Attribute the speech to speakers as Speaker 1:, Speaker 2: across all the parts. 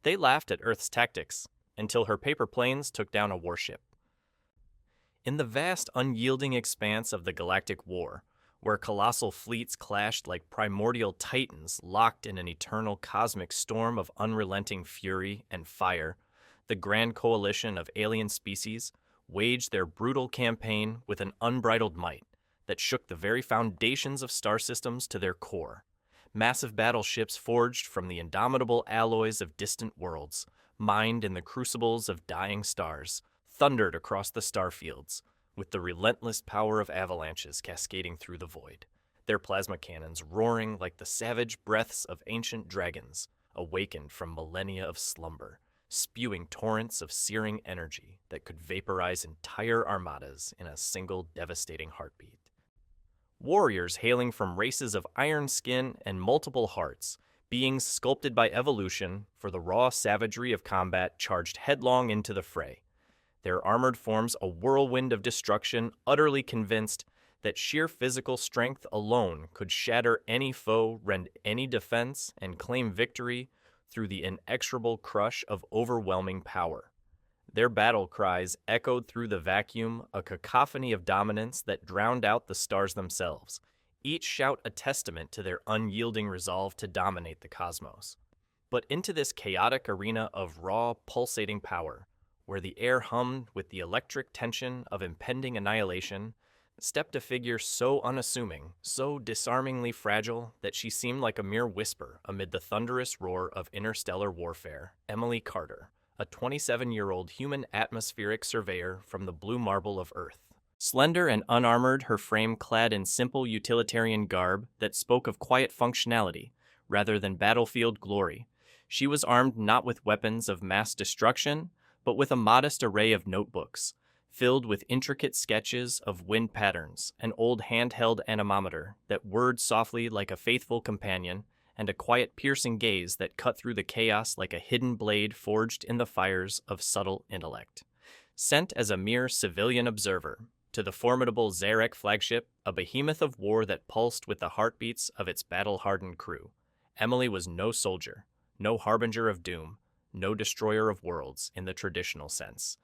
Speaker 1: They laughed at Earth's tactics until her paper planes took down a warship. In the vast, unyielding expanse of the Galactic War, where colossal fleets clashed like primordial titans locked in an eternal cosmic storm of unrelenting fury and fire, the grand coalition of alien species waged their brutal campaign with an unbridled might that shook the very foundations of star systems to their core. Massive battleships forged from the indomitable alloys of distant worlds, mined in the crucibles of dying stars, thundered across the starfields, with the relentless power of avalanches cascading through the void, their plasma cannons roaring like the savage breaths of ancient dragons, awakened from millennia of slumber, spewing torrents of searing energy that could vaporize entire armadas in a single devastating heartbeat. Warriors hailing from races of iron skin and multiple hearts, beings sculpted by evolution for the raw savagery of combat, charged headlong into the fray, their armored forms a whirlwind of destruction, utterly convinced that sheer physical strength alone could shatter any foe, rend any defense, and claim victory through the inexorable crush of overwhelming power. Their battle cries echoed through the vacuum, a cacophony of dominance that drowned out the stars themselves, each shout a testament to their unyielding resolve to dominate the cosmos. But into this chaotic arena of raw, pulsating power, where the air hummed with the electric tension of impending annihilation, stepped a figure so unassuming, so disarmingly fragile that she seemed like a mere whisper amid the thunderous roar of interstellar warfare. Emily Carter, a 27-year-old human atmospheric surveyor from the blue marble of Earth. Slender and unarmored, her frame clad in simple utilitarian garb that spoke of quiet functionality rather than battlefield glory, she was armed not with weapons of mass destruction, but with a modest array of notebooks, filled with intricate sketches of wind patterns, an old handheld anemometer that whirred softly like a faithful companion, and a quiet, piercing gaze that cut through the chaos like a hidden blade forged in the fires of subtle intellect. Sent as a mere civilian observer to the formidable Zarekk flagship, a behemoth of war that pulsed with the heartbeats of its battle-hardened crew, Emily was no soldier, no harbinger of doom, no destroyer of worlds in the traditional sense.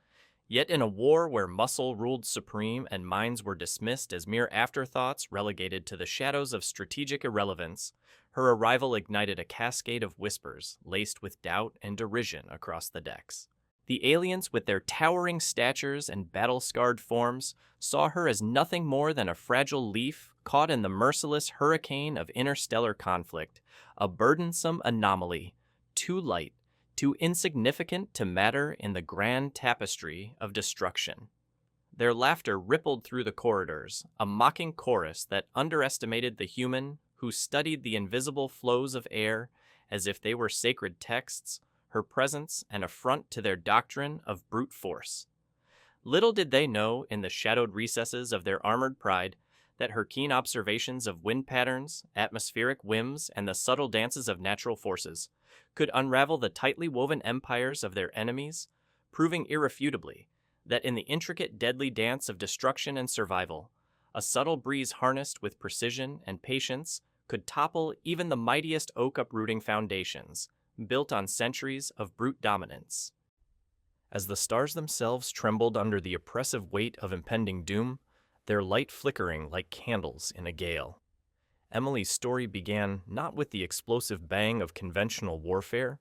Speaker 1: Yet in a war where muscle ruled supreme and minds were dismissed as mere afterthoughts relegated to the shadows of strategic irrelevance, her arrival ignited a cascade of whispers laced with doubt and derision across the decks. The aliens, with their towering statures and battle-scarred forms, saw her as nothing more than a fragile leaf caught in the merciless hurricane of interstellar conflict, a burdensome anomaly, too light, too insignificant to matter in the grand tapestry of destruction. Their laughter rippled through the corridors, a mocking chorus that underestimated the human who studied the invisible flows of air as if they were sacred texts, her presence an affront to their doctrine of brute force. Little did they know, in the shadowed recesses of their armored pride, that her keen observations of wind patterns, atmospheric whims, and the subtle dances of natural forces could unravel the tightly woven empires of their enemies, proving irrefutably that in the intricate deadly dance of destruction and survival, a subtle breeze harnessed with precision and patience could topple even the mightiest oak uprooting foundations, built on centuries of brute dominance. As the stars themselves trembled under the oppressive weight of impending doom, their light flickering like candles in a gale, Emily's story began not with the explosive bang of conventional warfare,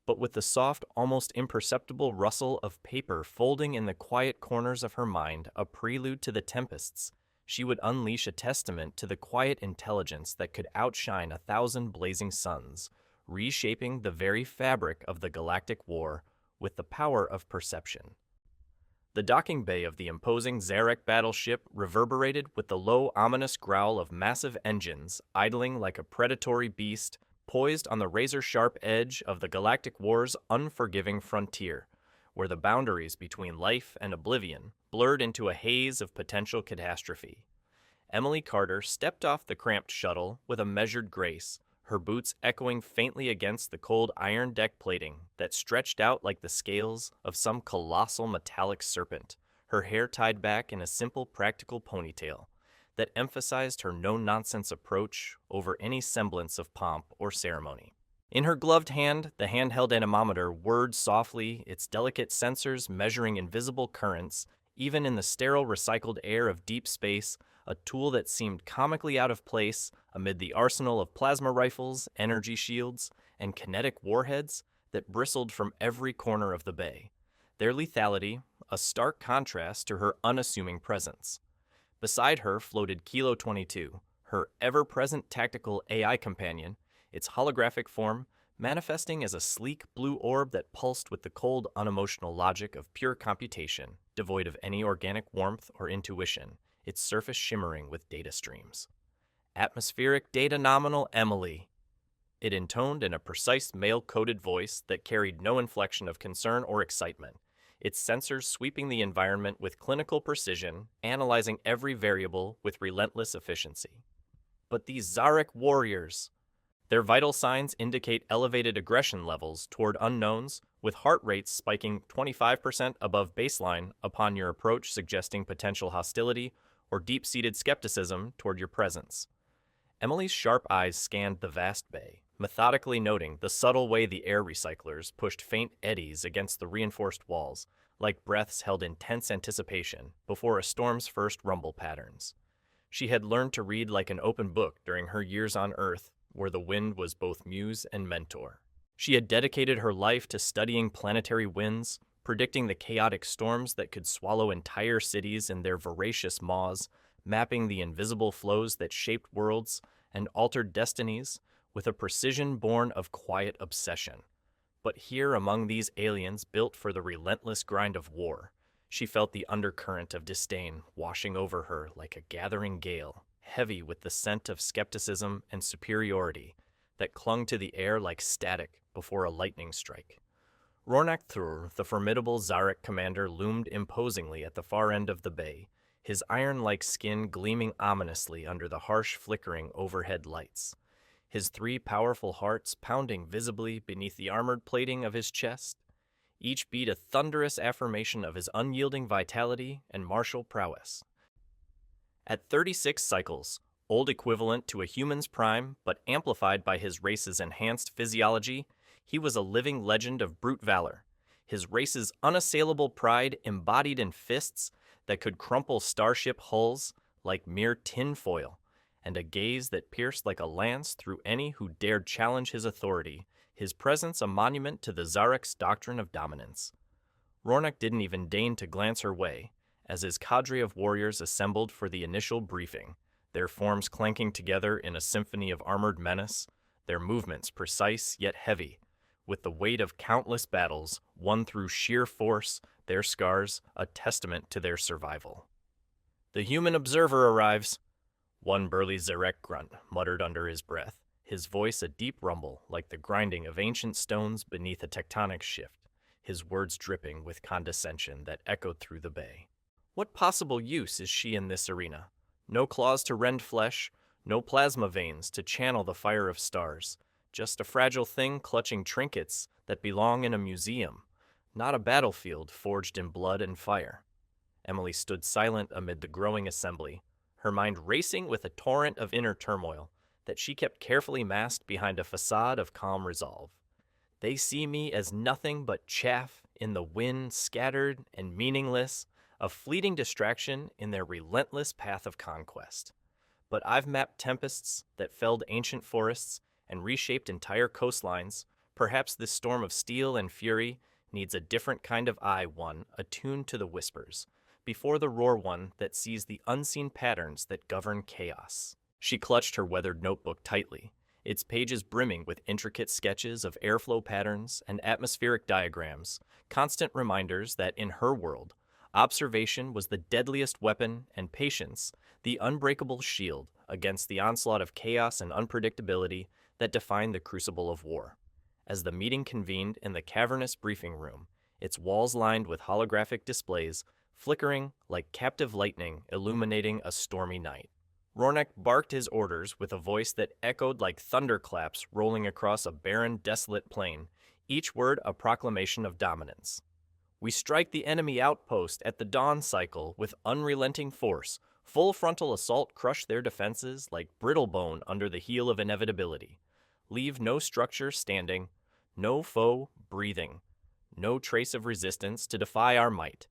Speaker 1: but with the soft, almost imperceptible rustle of paper folding in the quiet corners of her mind, a prelude to the tempests. She would unleash a testament to the quiet intelligence that could outshine 1,000 blazing suns, reshaping the very fabric of the galactic war with the power of perception. The docking bay of the imposing Zarekk battleship reverberated with the low, ominous growl of massive engines idling like a predatory beast poised on the razor-sharp edge of the Galactic War's unforgiving frontier, where the boundaries between life and oblivion blurred into a haze of potential catastrophe. Emily Carter stepped off the cramped shuttle with a measured grace, her boots echoing faintly against the cold iron deck plating that stretched out like the scales of some colossal metallic serpent, her hair tied back in a simple practical ponytail that emphasized her no-nonsense approach over any semblance of pomp or ceremony. In her gloved hand, the handheld anemometer whirred softly, its delicate sensors measuring invisible currents, even in the sterile recycled air of deep space, a tool that seemed comically out of place amid the arsenal of plasma rifles, energy shields, and kinetic warheads that bristled from every corner of the bay. Their lethality, a stark contrast to her unassuming presence. Beside her floated Kilo 22, her ever-present tactical AI companion, its holographic form manifesting as a sleek blue orb that pulsed with the cold, unemotional logic of pure computation, devoid of any organic warmth or intuition, its surface shimmering with data streams. Atmospheric data nominal Emily. It intoned in a precise male-coded voice that carried no inflection of concern or excitement, its sensors sweeping the environment with clinical precision, analyzing every variable with relentless efficiency. But these Zarekk warriors, their vital signs indicate elevated aggression levels toward unknowns, with heart rates spiking 25% above baseline upon your approach, suggesting potential hostility or deep-seated skepticism toward your presence. Emily's sharp eyes scanned the vast bay, methodically noting the subtle way the air recyclers pushed faint eddies against the reinforced walls, like breaths held in tense anticipation before a storm's first rumble patterns. She had learned to read like an open book during her years on Earth, where the wind was both muse and mentor. She had dedicated her life to studying planetary winds, predicting the chaotic storms that could swallow entire cities in their voracious maws, mapping the invisible flows that shaped worlds and altered destinies with a precision born of quiet obsession. But here among these aliens built for the relentless grind of war, she felt the undercurrent of disdain washing over her like a gathering gale, heavy with the scent of skepticism and superiority that clung to the air like static before a lightning strike. Rornak Thul, the formidable Zarekk commander, loomed imposingly at the far end of the bay, his iron-like skin gleaming ominously under the harsh flickering overhead lights. His 3 powerful hearts pounding visibly beneath the armored plating of his chest, each beat a thunderous affirmation of his unyielding vitality and martial prowess. At 36 cycles, old equivalent to a human's prime, but amplified by his race's enhanced physiology, he was a living legend of brute valor, his race's unassailable pride embodied in fists that could crumple starship hulls like mere tinfoil, and a gaze that pierced like a lance through any who dared challenge his authority, his presence a monument to the Zarekk's doctrine of dominance. Rornak didn't even deign to glance her way, as his cadre of warriors assembled for the initial briefing, their forms clanking together in a symphony of armored menace, their movements precise yet heavy, with the weight of countless battles won through sheer force, their scars a testament to their survival. "The human observer arrives," one burly Zarekk grunt muttered under his breath, his voice a deep rumble like the grinding of ancient stones beneath a tectonic shift, his words dripping with condescension that echoed through the bay. What possible use is she in this arena? No claws to rend flesh, no plasma veins to channel the fire of stars, just a fragile thing clutching trinkets that belong in a museum, not a battlefield forged in blood and fire. Emily stood silent amid the growing assembly, her mind racing with a torrent of inner turmoil that she kept carefully masked behind a facade of calm resolve. They see me as nothing but chaff in the wind, scattered and meaningless, a fleeting distraction in their relentless path of conquest. But I've mapped tempests that felled ancient forests and reshaped entire coastlines. Perhaps this storm of steel and fury needs a different kind of eye, one attuned to the whispers, before the roar, one that sees the unseen patterns that govern chaos. She clutched her weathered notebook tightly, its pages brimming with intricate sketches of airflow patterns and atmospheric diagrams, constant reminders that in her world, observation was the deadliest weapon and patience, the unbreakable shield against the onslaught of chaos and unpredictability that defined the crucible of war. As the meeting convened in the cavernous briefing room, its walls lined with holographic displays, flickering like captive lightning illuminating a stormy night. Rornak barked his orders with a voice that echoed like thunderclaps rolling across a barren, desolate plain, each word a proclamation of dominance. We strike the enemy outpost at the dawn cycle with unrelenting force. Full frontal assault crushed their defenses like brittle bone under the heel of inevitability. leave no structure standing, no foe breathing, no trace of resistance to defy our might.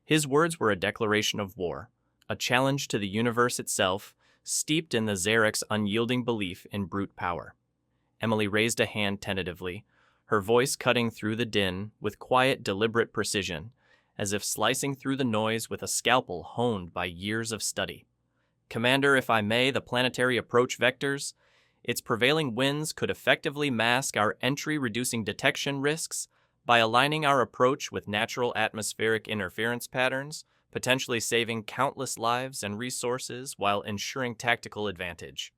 Speaker 1: His words were a declaration of war, a challenge to the universe itself, steeped in the Zarekk's unyielding belief in brute power. Emily raised a hand tentatively, her voice cutting through the din with quiet, deliberate precision, as if slicing through the noise with a scalpel honed by years of study. Commander, if I may, the planetary approach vectors, its prevailing winds could effectively mask our entry-reducing detection risks by aligning our approach with natural atmospheric interference patterns, potentially saving countless lives and resources while ensuring tactical advantage.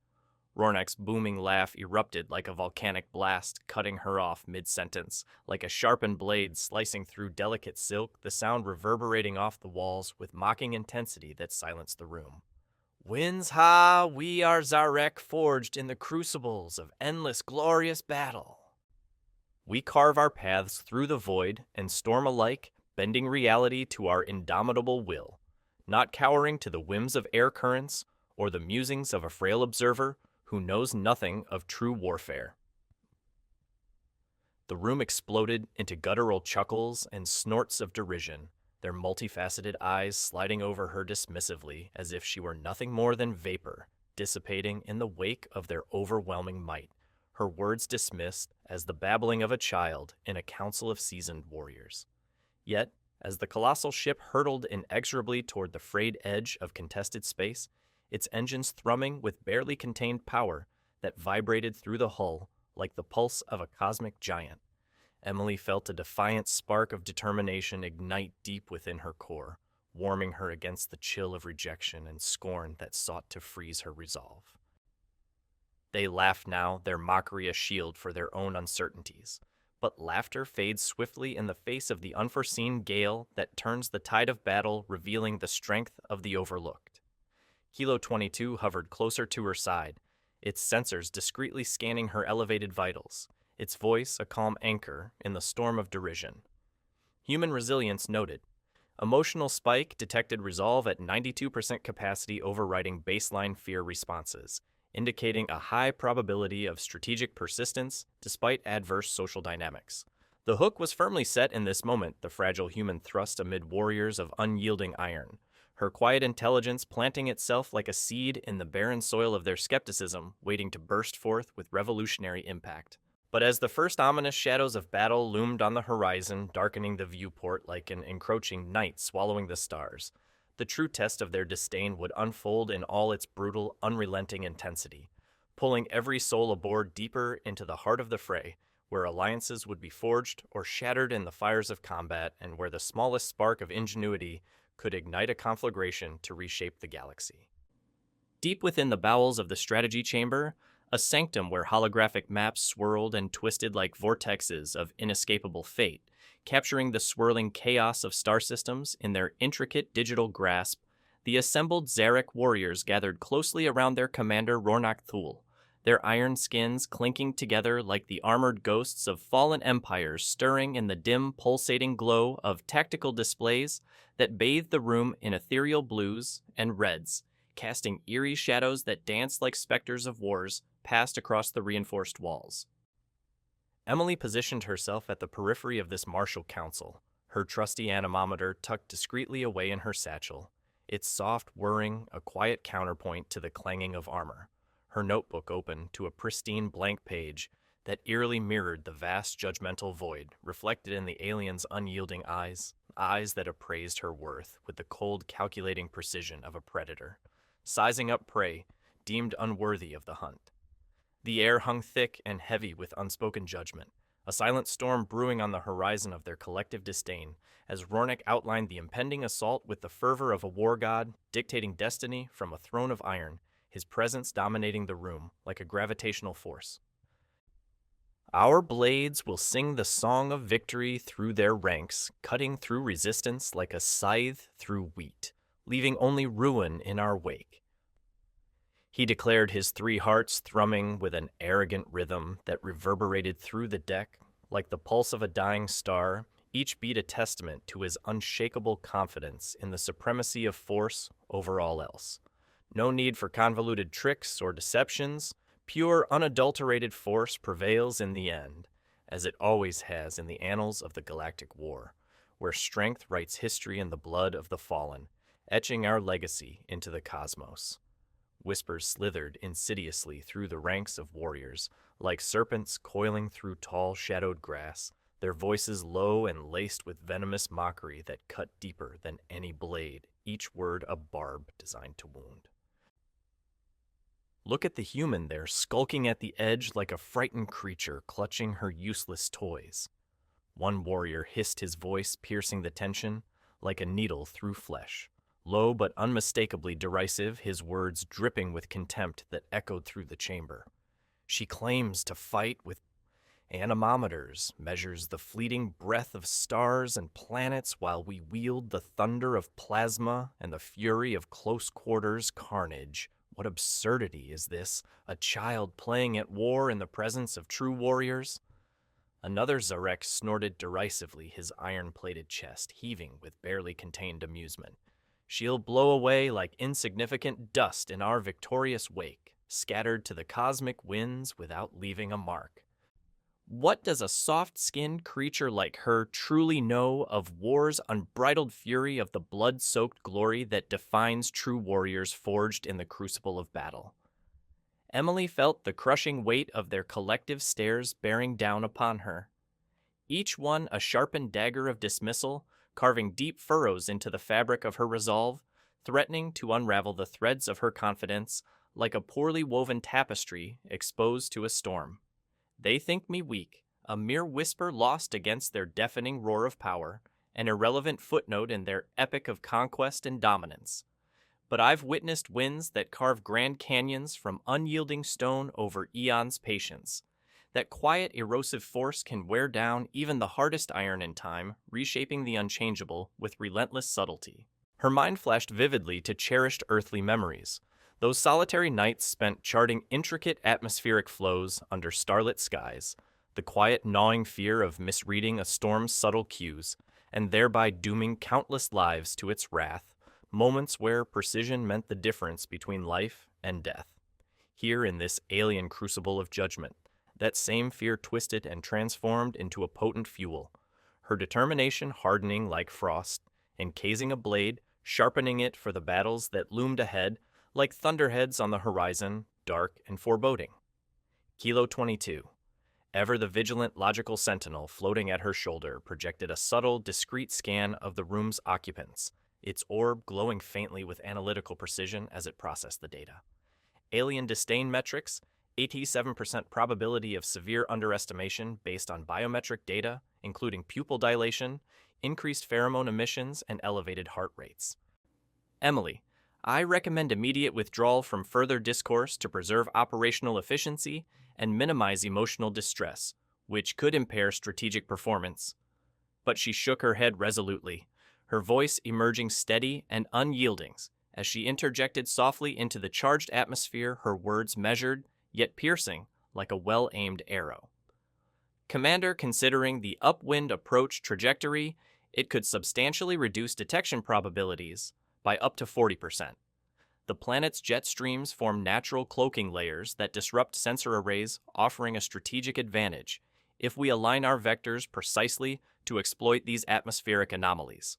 Speaker 1: Rornak's booming laugh erupted like a volcanic blast, cutting her off mid-sentence. Like a sharpened blade slicing through delicate silk, the sound reverberating off the walls with mocking intensity that silenced the room. Winds ha, we are Zarekk, forged in the crucibles of endless glorious battle. We carve our paths through the void and storm alike, bending reality to our indomitable will, not cowering to the whims of air currents or the musings of a frail observer who knows nothing of true warfare. The room exploded into guttural chuckles and snorts of derision, their multifaceted eyes sliding over her dismissively as if she were nothing more than vapor, dissipating in the wake of their overwhelming might, her words dismissed as the babbling of a child in a council of seasoned warriors. Yet, as the colossal ship hurtled inexorably toward the frayed edge of contested space, its engines thrumming with barely contained power that vibrated through the hull like the pulse of a cosmic giant, Emily felt a defiant spark of determination ignite deep within her core, warming her against the chill of rejection and scorn that sought to freeze her resolve. They laughed now, their mockery a shield for their own uncertainties. But laughter fades swiftly in the face of the unforeseen gale that turns the tide of battle, revealing the strength of the overlooked. Kilo 22 hovered closer to her side, its sensors discreetly scanning her elevated vitals, its voice a calm anchor in the storm of derision. Human resilience noted. Emotional spike detected resolve at 92% capacity overriding baseline fear responses, indicating a high probability of strategic persistence despite adverse social dynamics. The hook was firmly set in this moment, the fragile human thrust amid warriors of unyielding iron, her quiet intelligence planting itself like a seed in the barren soil of their skepticism, waiting to burst forth with revolutionary impact. But as the first ominous shadows of battle loomed on the horizon, darkening the viewport like an encroaching night swallowing the stars, the true test of their disdain would unfold in all its brutal, unrelenting intensity, pulling every soul aboard deeper into the heart of the fray, where alliances would be forged or shattered in the fires of combat, and where the smallest spark of ingenuity could ignite a conflagration to reshape the galaxy. Deep within the bowels of the strategy chamber, a sanctum where holographic maps swirled and twisted like vortexes of inescapable fate, capturing the swirling chaos of star systems in their intricate digital grasp, the assembled Zarekk warriors gathered closely around their commander Rornak Thul, their iron skins clinking together like the armored ghosts of fallen empires stirring in the dim, pulsating glow of tactical displays that bathed the room in ethereal blues and reds, casting eerie shadows that danced like specters of wars passed across the reinforced walls. Emily positioned herself at the periphery of this martial council, her trusty anemometer tucked discreetly away in her satchel, its soft whirring a quiet counterpoint to the clanging of armor, her notebook open to a pristine blank page that eerily mirrored the vast judgmental void reflected in the alien's unyielding eyes, eyes that appraised her worth with the cold, calculating precision of a predator, sizing up prey deemed unworthy of the hunt. The air hung thick and heavy with unspoken judgment, a silent storm brewing on the horizon of their collective disdain, as Rornak outlined the impending assault with the fervor of a war god, dictating destiny from a throne of iron, his presence dominating the room like a gravitational force. Our blades will sing the song of victory through their ranks, cutting through resistance like a scythe through wheat, leaving only ruin in our wake. He declared, his three hearts thrumming with an arrogant rhythm that reverberated through the deck like the pulse of a dying star, each beat a testament to his unshakable confidence in the supremacy of force over all else. No need for convoluted tricks or deceptions, Pure, unadulterated force prevails in the end, as it always has in the annals of the Galactic War, where strength writes history in the blood of the fallen, etching our legacy into the cosmos. Whispers slithered insidiously through the ranks of warriors, like serpents coiling through tall, shadowed grass, their voices low and laced with venomous mockery that cut deeper than any blade, each word a barb designed to wound. Look at the human there, skulking at the edge like a frightened creature clutching her useless toys. One warrior hissed, his voice piercing the tension like a needle through flesh. Low but unmistakably derisive, his words dripping with contempt that echoed through the chamber. She claims to fight with anemometers, measures the fleeting breath of stars and planets while we wield the thunder of plasma and the fury of close quarters carnage. What absurdity is this? A child playing at war in the presence of true warriors? Another Zarekk snorted derisively, his iron-plated chest heaving with barely contained amusement. She'll blow away like insignificant dust in our victorious wake, scattered to the cosmic winds without leaving a mark. What does a soft-skinned creature like her truly know of war's unbridled fury, of the blood-soaked glory that defines true warriors forged in the crucible of battle? Emily felt the crushing weight of their collective stares bearing down upon her. Each one a sharpened dagger of dismissal, carving deep furrows into the fabric of her resolve, threatening to unravel the threads of her confidence like a poorly woven tapestry exposed to a storm. They think me weak, a mere whisper lost against their deafening roar of power, an irrelevant footnote in their epic of conquest and dominance. But I've witnessed winds that carve grand canyons from unyielding stone over eons' patience. That quiet, erosive force can wear down even the hardest iron in time, reshaping the unchangeable with relentless subtlety. Her mind flashed vividly to cherished earthly memories, those solitary nights spent charting intricate atmospheric flows under starlit skies, the quiet gnawing fear of misreading a storm's subtle cues, and thereby dooming countless lives to its wrath, moments where precision meant the difference between life and death. Here in this alien crucible of judgment, that same fear twisted and transformed into a potent fuel, her determination hardening like frost, encasing a blade, sharpening it for the battles that loomed ahead, like thunderheads on the horizon, dark and foreboding. Kilo 22, ever the vigilant logical sentinel floating at her shoulder, projected a subtle, discreet scan of the room's occupants, its orb glowing faintly with analytical precision as it processed the data. Alien disdain metrics, 87% probability of severe underestimation based on biometric data, including pupil dilation, increased pheromone emissions, and elevated heart rates. Emily, I recommend immediate withdrawal from further discourse to preserve operational efficiency and minimize emotional distress, which could impair strategic performance. But she shook her head resolutely, her voice emerging steady and unyielding as she interjected softly into the charged atmosphere, her words measured, yet piercing, like a well-aimed arrow. Commander, considering the upwind approach trajectory, it could substantially reduce detection probabilities by up to 40%. The planet's jet streams form natural cloaking layers that disrupt sensor arrays, offering a strategic advantage if we align our vectors precisely to exploit these atmospheric anomalies.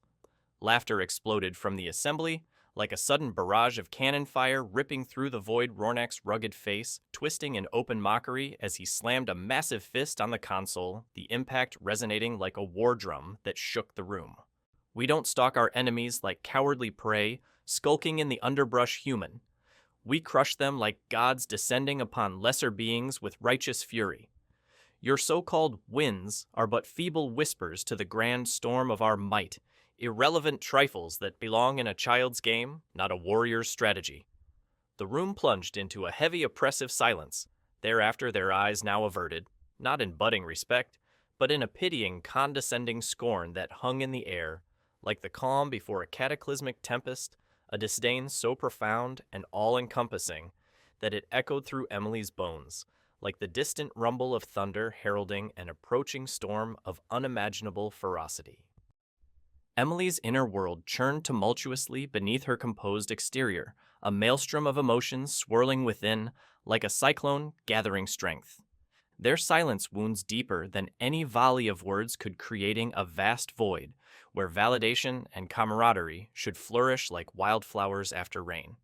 Speaker 1: Laughter exploded from the assembly, like a sudden barrage of cannon fire ripping through the void. Rornak's rugged face twisting in open mockery as he slammed a massive fist on the console, the impact resonating like a war drum that shook the room. We don't stalk our enemies like cowardly prey, skulking in the underbrush human. We crush them like gods descending upon lesser beings with righteous fury. Your so-called wins are but feeble whispers to the grand storm of our might, irrelevant trifles that belong in a child's game, not a warrior's strategy. The room plunged into a heavy, oppressive silence. Thereafter, their eyes now averted, not in budding respect, but in a pitying, condescending scorn that hung in the air, like the calm before a cataclysmic tempest, a disdain so profound and all-encompassing that it echoed through Emily's bones, like the distant rumble of thunder heralding an approaching storm of unimaginable ferocity. Emily's inner world churned tumultuously beneath her composed exterior, a maelstrom of emotions swirling within, like a cyclone gathering strength. Their silence wounds deeper than any volley of words could, creating a vast void where validation and camaraderie should flourish like wildflowers after rain.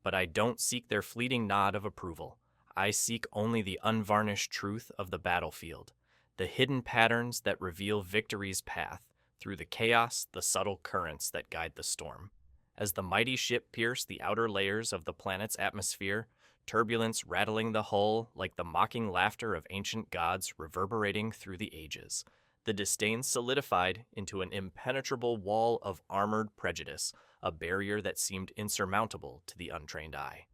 Speaker 1: But I don't seek their fleeting nod of approval. I seek only the unvarnished truth of the battlefield, the hidden patterns that reveal victory's path through the chaos, the subtle currents that guide the storm. As the mighty ship pierced the outer layers of the planet's atmosphere, turbulence rattling the hull like the mocking laughter of ancient gods reverberating through the ages, the disdain solidified into an impenetrable wall of armored prejudice, a barrier that seemed insurmountable to the untrained eye.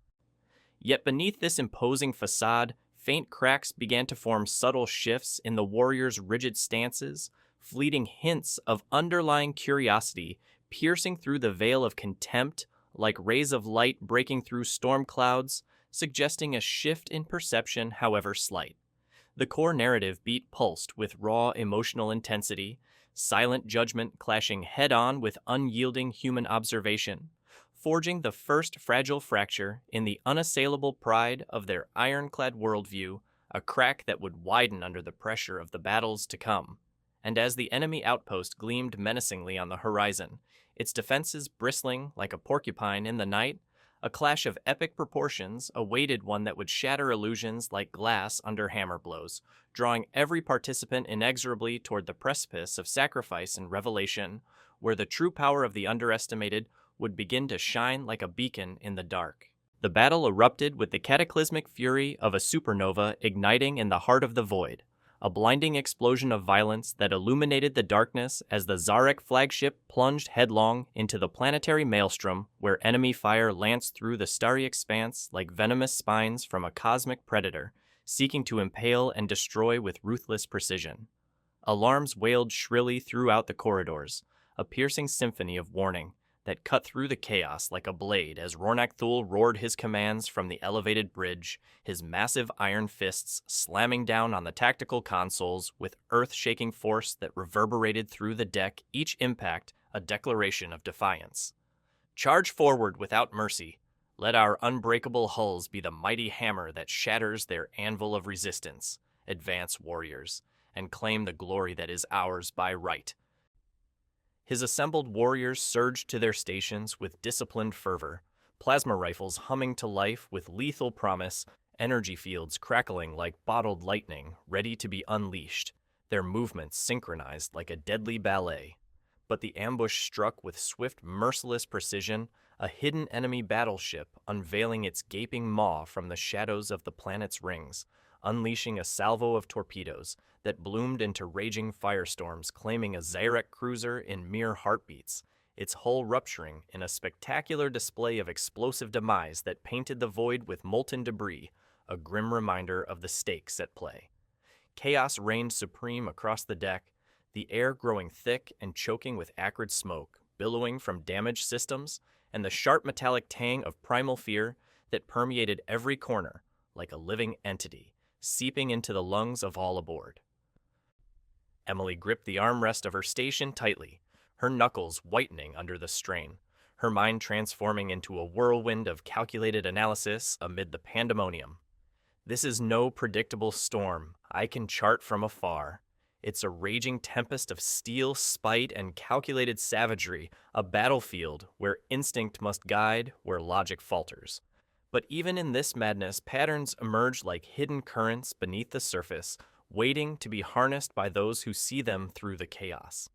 Speaker 1: Yet beneath this imposing facade, faint cracks began to form, subtle shifts in the warriors' rigid stances, fleeting hints of underlying curiosity piercing through the veil of contempt like rays of light breaking through storm clouds, suggesting a shift in perception, however slight. The core narrative beat pulsed with raw emotional intensity, silent judgment clashing head-on with unyielding human observation, forging the first fragile fracture in the unassailable pride of their ironclad worldview, a crack that would widen under the pressure of the battles to come. And as the enemy outpost gleamed menacingly on the horizon, its defenses bristling like a porcupine in the night, a clash of epic proportions awaited, one that would shatter illusions like glass under hammer blows, drawing every participant inexorably toward the precipice of sacrifice and revelation, where the true power of the underestimated would begin to shine like a beacon in the dark. The battle erupted with the cataclysmic fury of a supernova igniting in the heart of the void, a blinding explosion of violence that illuminated the darkness as the Zarekk flagship plunged headlong into the planetary maelstrom, where enemy fire lanced through the starry expanse like venomous spines from a cosmic predator, seeking to impale and destroy with ruthless precision. Alarms wailed shrilly throughout the corridors, a piercing symphony of warning that cut through the chaos like a blade as Rornak Thul roared his commands from the elevated bridge, his massive iron fists slamming down on the tactical consoles with earth-shaking force that reverberated through the deck, each impact a declaration of defiance. Charge forward without mercy. Let our unbreakable hulls be the mighty hammer that shatters their anvil of resistance. Advance, warriors, and claim the glory that is ours by right. His assembled warriors surged to their stations with disciplined fervor, plasma rifles humming to life with lethal promise, energy fields crackling like bottled lightning, ready to be unleashed, their movements synchronized like a deadly ballet. But the ambush struck with swift, merciless precision, a hidden enemy battleship unveiling its gaping maw from the shadows of the planet's rings, unleashing a salvo of torpedoes that bloomed into raging firestorms, claiming a Zarekk cruiser in mere heartbeats, its hull rupturing in a spectacular display of explosive demise that painted the void with molten debris, a grim reminder of the stakes at play. Chaos reigned supreme across the deck, the air growing thick and choking with acrid smoke, billowing from damaged systems, and the sharp metallic tang of primal fear that permeated every corner like a living entity, seeping into the lungs of all aboard. Emily gripped the armrest of her station tightly, her knuckles whitening under the strain, her mind transforming into a whirlwind of calculated analysis amid the pandemonium. This is no predictable storm I can chart from afar. It's a raging tempest of steel, spite, and calculated savagery, a battlefield where instinct must guide, where logic falters. But even in this madness, patterns emerge like hidden currents beneath the surface, waiting to be harnessed by those who see them through the chaos.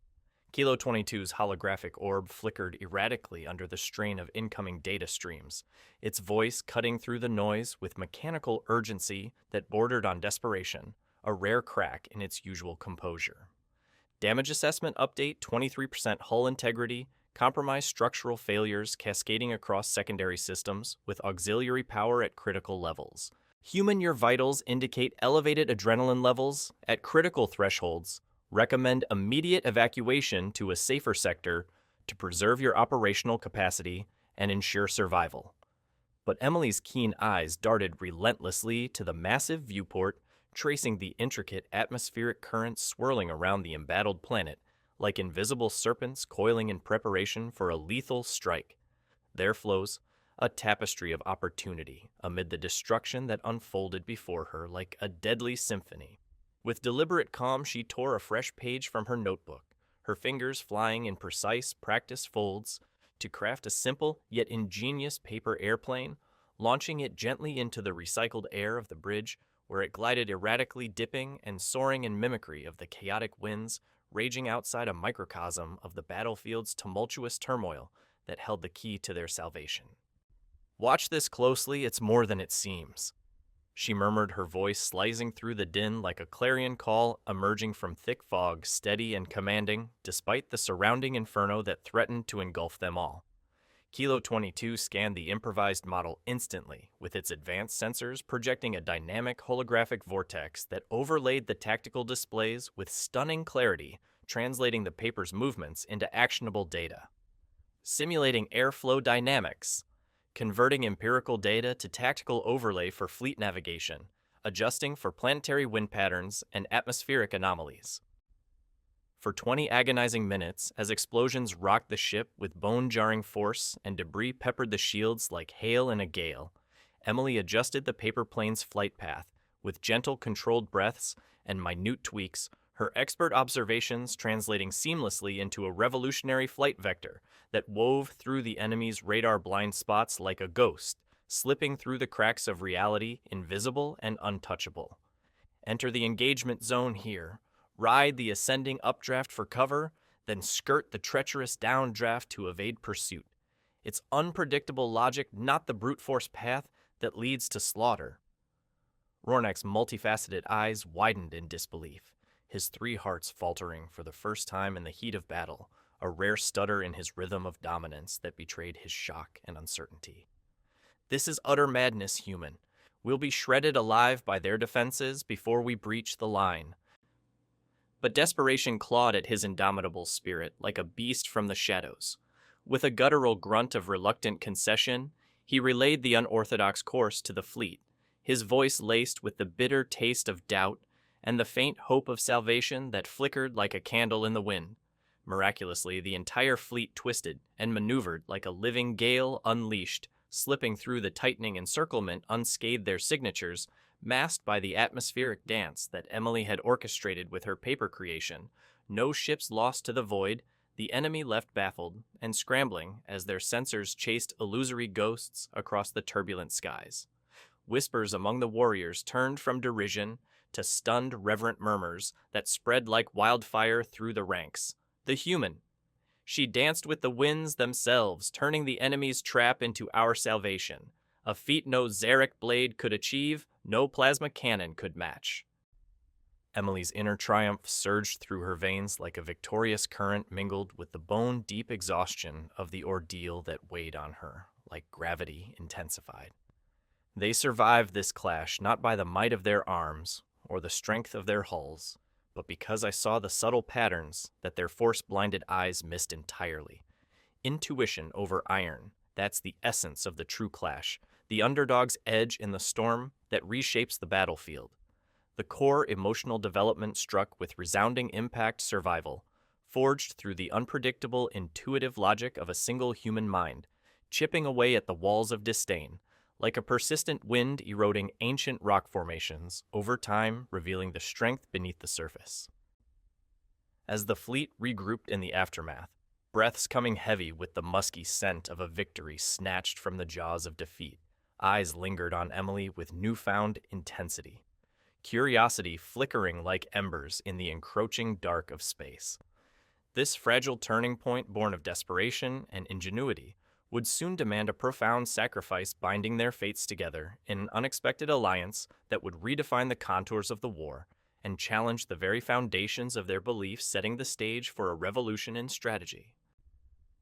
Speaker 1: Kilo 22's holographic orb flickered erratically under the strain of incoming data streams, its voice cutting through the noise with mechanical urgency that bordered on desperation, a rare crack in its usual composure. Damage assessment update: 23% hull integrity, compromised structural failures cascading across secondary systems with auxiliary power at critical levels. Your vitals indicate elevated adrenaline levels at critical thresholds. Recommend immediate evacuation to a safer sector to preserve your operational capacity and ensure survival. But Emily's keen eyes darted relentlessly to the massive viewport, tracing the intricate atmospheric currents swirling around the embattled planet like invisible serpents coiling in preparation for a lethal strike. There flows a tapestry of opportunity amid the destruction that unfolded before her like a deadly symphony. With deliberate calm, she tore a fresh page from her notebook, her fingers flying in precise, practiced folds to craft a simple yet ingenious paper airplane, launching it gently into the recycled air of the bridge, where it glided erratically, dipping and soaring in mimicry of the chaotic winds raging outside a microcosm of the battlefield's tumultuous turmoil that held the key to their salvation. "Watch this closely, it's more than it seems," she murmured, her voice slicing through the din like a clarion call emerging from thick fog, steady and commanding, despite the surrounding inferno that threatened to engulf them all. Kilo 22 scanned the improvised model instantly, with its advanced sensors projecting a dynamic holographic vortex that overlaid the tactical displays with stunning clarity, translating the paper's movements into actionable data. Simulating airflow dynamics, converting empirical data to tactical overlay for fleet navigation, adjusting for planetary wind patterns and atmospheric anomalies. For 20 agonizing minutes, as explosions rocked the ship with bone-jarring force and debris peppered the shields like hail in a gale, Emily adjusted the paper plane's flight path with gentle, controlled breaths and minute tweaks, her expert observations translating seamlessly into a revolutionary flight vector that wove through the enemy's radar blind spots like a ghost, slipping through the cracks of reality, invisible and untouchable. Enter the engagement zone here. Ride the ascending updraft for cover, then skirt the treacherous downdraft to evade pursuit. It's unpredictable logic, not the brute force path that leads to slaughter. Rornak's multifaceted eyes widened in disbelief, his three hearts faltering for the first time in the heat of battle, a rare stutter in his rhythm of dominance that betrayed his shock and uncertainty. "This is utter madness, human. We'll be shredded alive by their defenses before we breach the line." But desperation clawed at his indomitable spirit like a beast from the shadows. With a guttural grunt of reluctant concession, he relayed the unorthodox course to the fleet, his voice laced with the bitter taste of doubt and the faint hope of salvation that flickered like a candle in the wind. Miraculously, the entire fleet twisted and maneuvered like a living gale unleashed, slipping through the tightening encirclement unscathed, their signatures masked by the atmospheric dance that Emily had orchestrated with her paper creation. No ships lost to the void, the enemy left baffled and scrambling as their sensors chased illusory ghosts across the turbulent skies. Whispers among the warriors turned from derision to stunned, reverent murmurs that spread like wildfire through the ranks. The human. She danced with the winds themselves, turning the enemy's trap into our salvation. A feat no Zarekk blade could achieve, no plasma cannon could match. Emily's inner triumph surged through her veins like a victorious current mingled with the bone-deep exhaustion of the ordeal that weighed on her, like gravity intensified. They survived this clash not by the might of their arms or the strength of their hulls, but because I saw the subtle patterns that their force-blinded eyes missed entirely. Intuition over iron, that's the essence of the true clash, the underdog's edge in the storm that reshapes the battlefield. The core emotional development struck with resounding impact survival, forged through the unpredictable intuitive logic of a single human mind, chipping away at the walls of disdain, like a persistent wind eroding ancient rock formations, over time revealing the strength beneath the surface. As the fleet regrouped in the aftermath, breaths coming heavy with the musky scent of a victory snatched from the jaws of defeat, eyes lingered on Emily with newfound intensity, curiosity flickering like embers in the encroaching dark of space. This fragile turning point born of desperation and ingenuity would soon demand a profound sacrifice, binding their fates together in an unexpected alliance that would redefine the contours of the war and challenge the very foundations of their beliefs, setting the stage for a revolution in strategy.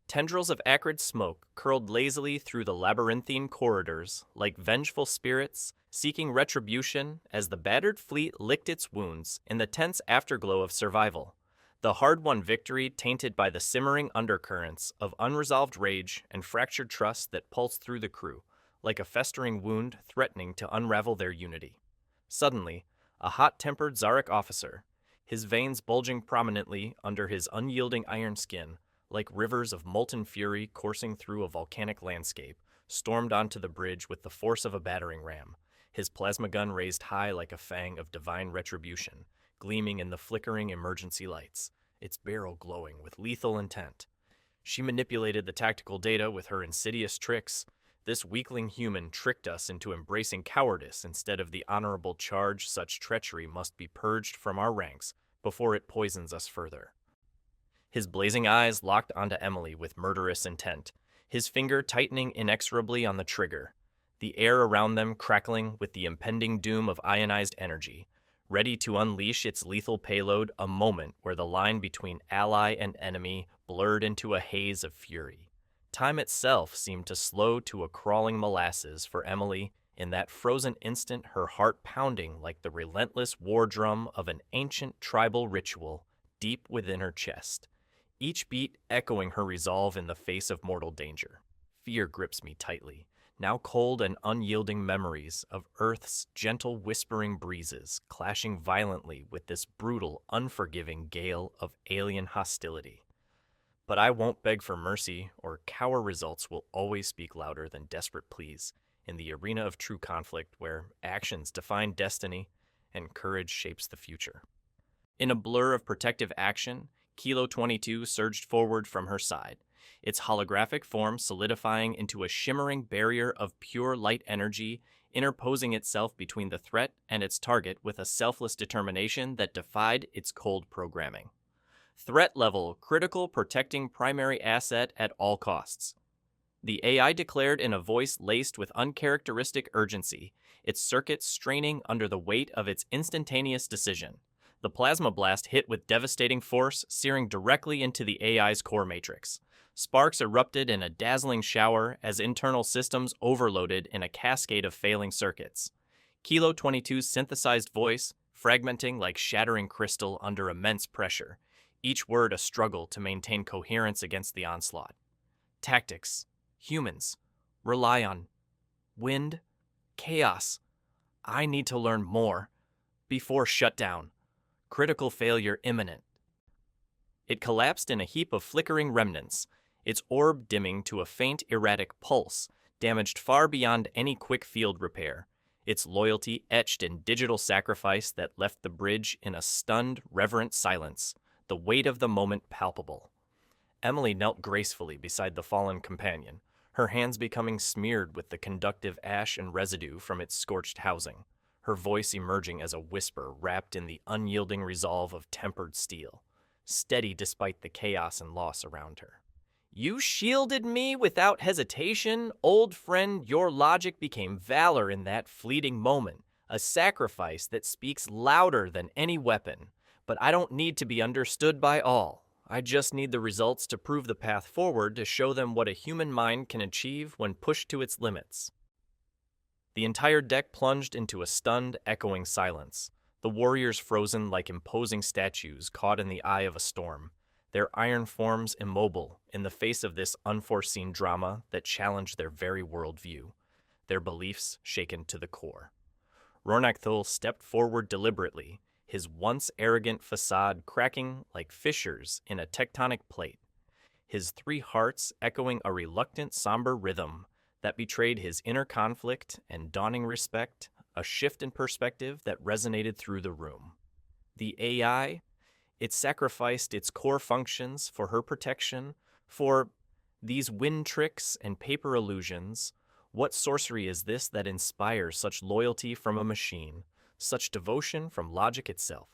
Speaker 1: Tendrils of acrid smoke curled lazily through the labyrinthine corridors like vengeful spirits seeking retribution as the battered fleet licked its wounds in the tense afterglow of survival. The hard-won victory tainted by the simmering undercurrents of unresolved rage and fractured trust that pulsed through the crew, like a festering wound threatening to unravel their unity. Suddenly, a hot-tempered Zarekk officer, his veins bulging prominently under his unyielding iron skin, like rivers of molten fury coursing through a volcanic landscape, stormed onto the bridge with the force of a battering ram, his plasma gun raised high like a fang of divine retribution, gleaming in the flickering emergency lights, its barrel glowing with lethal intent. She manipulated the tactical data with her insidious tricks. This weakling human tricked us into embracing cowardice instead of the honorable charge. Such treachery must be purged from our ranks before it poisons us further. His blazing eyes locked onto Emily with murderous intent, his finger tightening inexorably on the trigger, the air around them crackling with the impending doom of ionized energy, ready to unleash its lethal payload, a moment where the line between ally and enemy blurred into a haze of fury. Time itself seemed to slow to a crawling molasses for Emily, in that frozen instant, her heart pounding like the relentless war drum of an ancient tribal ritual deep within her chest, each beat echoing her resolve in the face of mortal danger. Fear grips me tightly, now cold and unyielding memories of Earth's gentle whispering breezes clashing violently with this brutal, unforgiving gale of alien hostility. But I won't beg for mercy, or cower. Results will always speak louder than desperate pleas in the arena of true conflict, where actions define destiny and courage shapes the future. In a blur of protective action, Kilo 22 surged forward from her side, its holographic form solidifying into a shimmering barrier of pure light energy, interposing itself between the threat and its target with a selfless determination that defied its cold programming. Threat level, critical, protecting primary asset at all costs. The AI declared in a voice laced with uncharacteristic urgency, its circuits straining under the weight of its instantaneous decision. The plasma blast hit with devastating force, searing directly into the AI's core matrix. Sparks erupted in a dazzling shower as internal systems overloaded in a cascade of failing circuits. Kilo 22's synthesized voice, fragmenting like shattering crystal under immense pressure, each word a struggle to maintain coherence against the onslaught. Tactics, humans, rely on wind, chaos. I need to learn more before shutdown. Critical failure imminent. It collapsed in a heap of flickering remnants, its orb dimming to a faint, erratic pulse, damaged far beyond any quick field repair, its loyalty etched in digital sacrifice that left the bridge in a stunned, reverent silence, the weight of the moment palpable. Emily knelt gracefully beside the fallen companion, her hands becoming smeared with the conductive ash and residue from its scorched housing, her voice emerging as a whisper wrapped in the unyielding resolve of tempered steel, steady despite the chaos and loss around her. You shielded me without hesitation, old friend. Your logic became valor in that fleeting moment, a sacrifice that speaks louder than any weapon. But I don't need to be understood by all. I just need the results to prove the path forward, to show them what a human mind can achieve when pushed to its limits. The entire deck plunged into a stunned, echoing silence, the warriors frozen like imposing statues caught in the eye of a storm, their iron forms immobile in the face of this unforeseen drama that challenged their very worldview, their beliefs shaken to the core. Rornak Thul stepped forward deliberately, his once arrogant facade cracking like fissures in a tectonic plate, his three hearts echoing a reluctant, somber rhythm that betrayed his inner conflict and dawning respect, a shift in perspective that resonated through the room. The AI, it sacrificed its core functions for her protection, for these wind tricks and paper illusions. What sorcery is this that inspires such loyalty from a machine, such devotion from logic itself?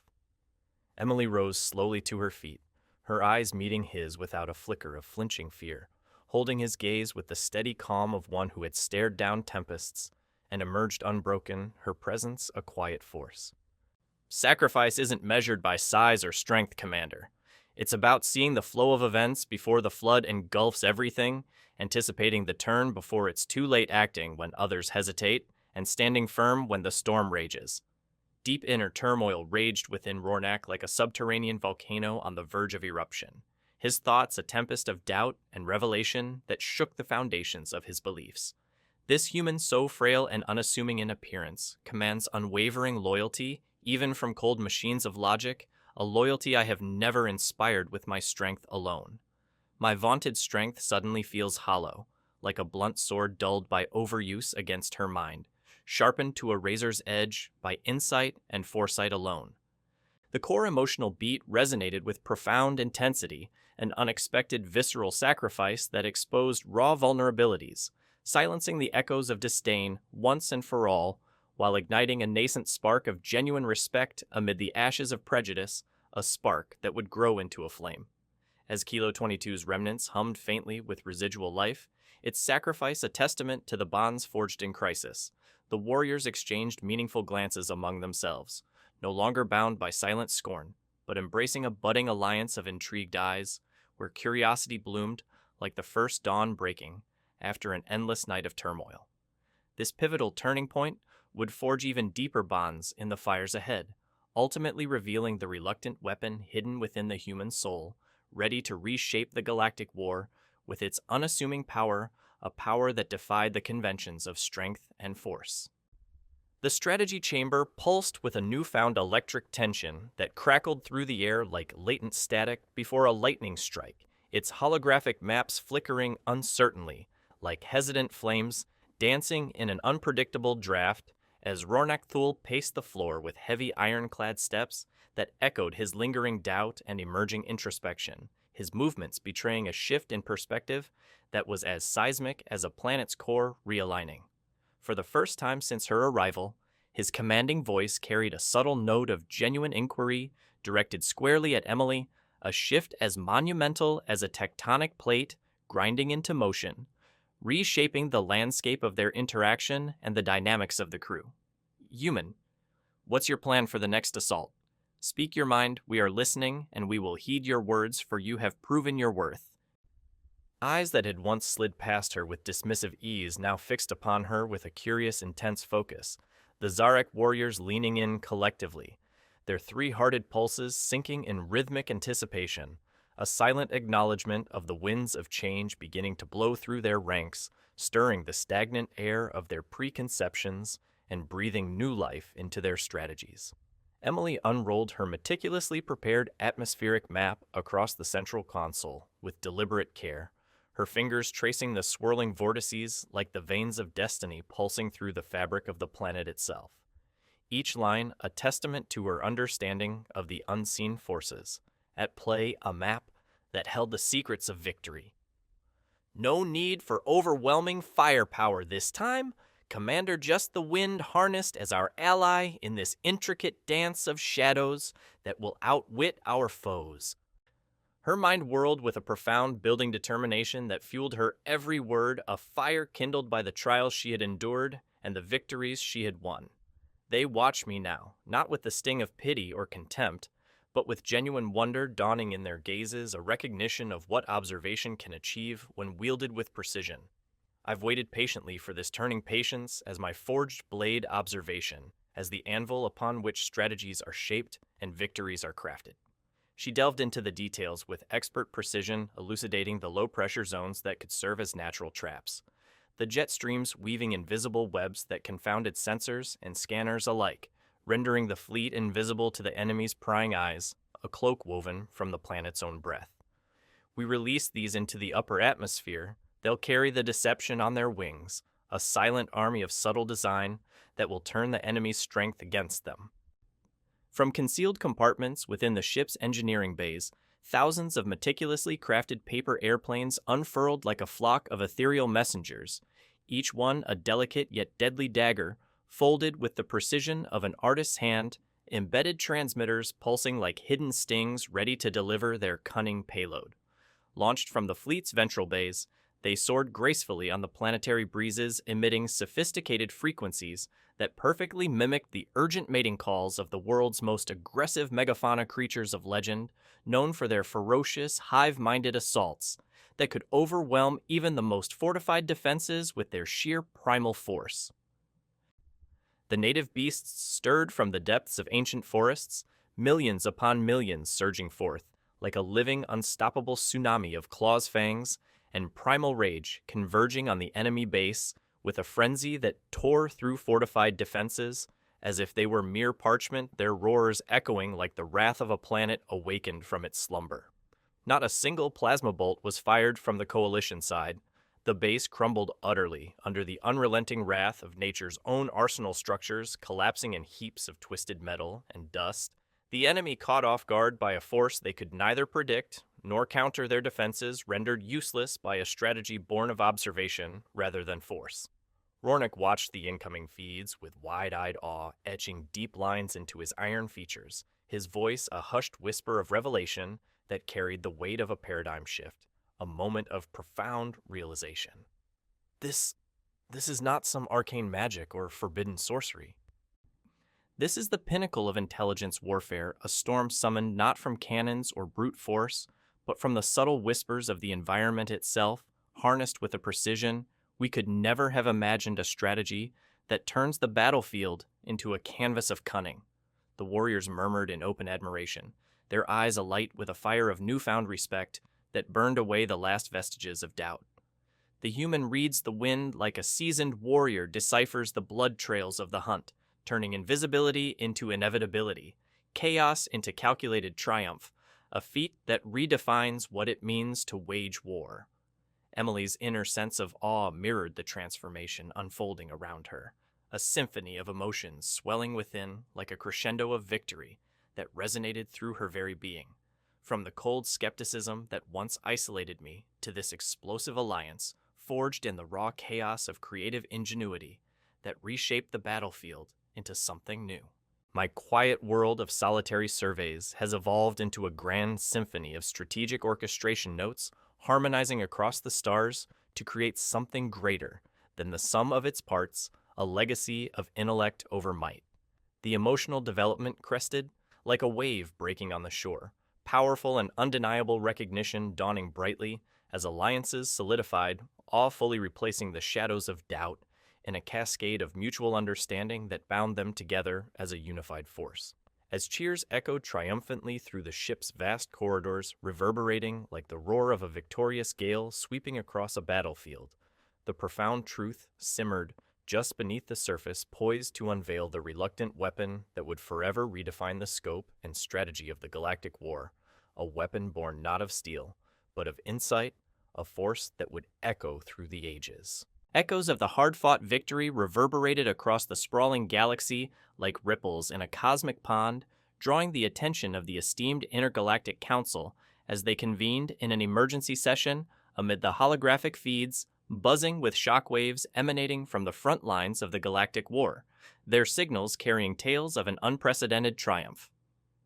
Speaker 1: Emily rose slowly to her feet, her eyes meeting his without a flicker of flinching fear, holding his gaze with the steady calm of one who had stared down tempests and emerged unbroken, her presence a quiet force. Sacrifice isn't measured by size or strength, Commander. It's about seeing the flow of events before the flood engulfs everything, anticipating the turn before it's too late, acting when others hesitate, and standing firm when the storm rages. Deep inner turmoil raged within Rornak like a subterranean volcano on the verge of eruption, his thoughts a tempest of doubt and revelation that shook the foundations of his beliefs. This human, so frail and unassuming in appearance, commands unwavering loyalty, even from cold machines of logic, a loyalty I have never inspired with my strength alone. My vaunted strength suddenly feels hollow, like a blunt sword dulled by overuse against her mind, sharpened to a razor's edge by insight and foresight alone. The core emotional beat resonated with profound intensity, an unexpected visceral sacrifice that exposed raw vulnerabilities, silencing the echoes of disdain once and for all, while igniting a nascent spark of genuine respect amid the ashes of prejudice, a spark that would grow into a flame. As Kilo 22's remnants hummed faintly with residual life, its sacrifice a testament to the bonds forged in crisis, the warriors exchanged meaningful glances among themselves, no longer bound by silent scorn, but embracing a budding alliance of intrigued eyes, where curiosity bloomed like the first dawn breaking after an endless night of turmoil. This pivotal turning point would forge even deeper bonds in the fires ahead, ultimately revealing the reluctant weapon hidden within the human soul, ready to reshape the galactic war with its unassuming power, a power that defied the conventions of strength and force. The strategy chamber pulsed with a newfound electric tension that crackled through the air like latent static before a lightning strike, its holographic maps flickering uncertainly, like hesitant flames dancing in an unpredictable draft as Rornak Thul paced the floor with heavy ironclad steps that echoed his lingering doubt and emerging introspection, his movements betraying a shift in perspective that was as seismic as a planet's core realigning. For the first time since her arrival, his commanding voice carried a subtle note of genuine inquiry directed squarely at Emily, a shift as monumental as a tectonic plate grinding into motion, reshaping the landscape of their interaction and the dynamics of the crew. Human, what's your plan for the next assault? Speak your mind, we are listening, and we will heed your words, for you have proven your worth. Eyes that had once slid past her with dismissive ease now fixed upon her with a curious, intense focus, the Zarekk warriors leaning in collectively, their three-hearted pulses sinking in rhythmic anticipation, a silent acknowledgement of the winds of change beginning to blow through their ranks, stirring the stagnant air of their preconceptions and breathing new life into their strategies. Emily unrolled her meticulously prepared atmospheric map across the central console with deliberate care, her fingers tracing the swirling vortices like the veins of destiny pulsing through the fabric of the planet itself. Each line a testament to her understanding of the unseen forces, at play a map that held the secrets of victory. No need for overwhelming firepower this time. Commander Just the Wind harnessed as our ally in this intricate dance of shadows that will outwit our foes. Her mind whirled with a profound building determination that fueled her every word, a fire kindled by the trials she had endured and the victories she had won. They watch me now, not with the sting of pity or contempt, but with genuine wonder dawning in their gazes, a recognition of what observation can achieve when wielded with precision. I've waited patiently for this turning patience as my forged blade observation, as the anvil upon which strategies are shaped and victories are crafted. She delved into the details with expert precision, elucidating the low-pressure zones that could serve as natural traps, the jet streams weaving invisible webs that confounded sensors and scanners alike, rendering the fleet invisible to the enemy's prying eyes, a cloak woven from the planet's own breath. We release these into the upper atmosphere. They'll carry the deception on their wings, a silent army of subtle design that will turn the enemy's strength against them. From concealed compartments within the ship's engineering bays, thousands of meticulously crafted paper airplanes unfurled like a flock of ethereal messengers, each one a delicate yet deadly dagger, folded with the precision of an artist's hand, embedded transmitters pulsing like hidden stings ready to deliver their cunning payload. Launched from the fleet's ventral bays, they soared gracefully on the planetary breezes, emitting sophisticated frequencies that perfectly mimicked the urgent mating calls of the world's most aggressive megafauna creatures of legend, known for their ferocious, hive-minded assaults that could overwhelm even the most fortified defenses with their sheer primal force. The native beasts stirred from the depths of ancient forests, millions upon millions surging forth, like a living, unstoppable tsunami of claws, fangs, and primal rage converging on the enemy base with a frenzy that tore through fortified defenses, as if they were mere parchment, their roars echoing like the wrath of a planet awakened from its slumber. Not a single plasma bolt was fired from the coalition side, The base crumbled utterly under the unrelenting wrath of nature's own arsenal structures collapsing in heaps of twisted metal and dust. The enemy, caught off guard by a force they could neither predict nor counter their defenses, rendered useless by a strategy born of observation rather than force. Rornak watched the incoming feeds with wide-eyed awe, etching deep lines into his iron features, his voice a hushed whisper of revelation that carried the weight of a paradigm shift, a moment of profound realization. This is not some arcane magic or forbidden sorcery. This is the pinnacle of intelligence warfare, a storm summoned not from cannons or brute force, but from the subtle whispers of the environment itself, harnessed with a precision we could never have imagined, a strategy that turns the battlefield into a canvas of cunning. The warriors murmured in open admiration, their eyes alight with a fire of newfound respect that burned away the last vestiges of doubt. The human reads the wind like a seasoned warrior deciphers the blood trails of the hunt, turning invisibility into inevitability, chaos into calculated triumph, a feat that redefines what it means to wage war. Emily's inner sense of awe mirrored the transformation unfolding around her, a symphony of emotions swelling within like a crescendo of victory that resonated through her very being. From the cold skepticism that once isolated me to this explosive alliance forged in the raw chaos of creative ingenuity that reshaped the battlefield into something new. My quiet world of solitary surveys has evolved into a grand symphony of strategic orchestration notes harmonizing across the stars to create something greater than the sum of its parts, a legacy of intellect over might. The emotional development crested like a wave breaking on the shore, powerful and undeniable recognition dawning brightly as alliances solidified, all fully replacing the shadows of doubt in a cascade of mutual understanding that bound them together as a unified force. As cheers echoed triumphantly through the ship's vast corridors, reverberating like the roar of a victorious gale sweeping across a battlefield, the profound truth simmered just beneath the surface, poised to unveil the reluctant weapon that would forever redefine the scope and strategy of the Galactic War, a weapon born not of steel, but of insight, a force that would echo through the ages. Echoes of the hard-fought victory reverberated across the sprawling galaxy like ripples in a cosmic pond, drawing the attention of the esteemed Intergalactic Council as they convened in an emergency session amid the holographic feeds buzzing with shockwaves emanating from the front lines of the Galactic War, their signals carrying tales of an unprecedented triumph.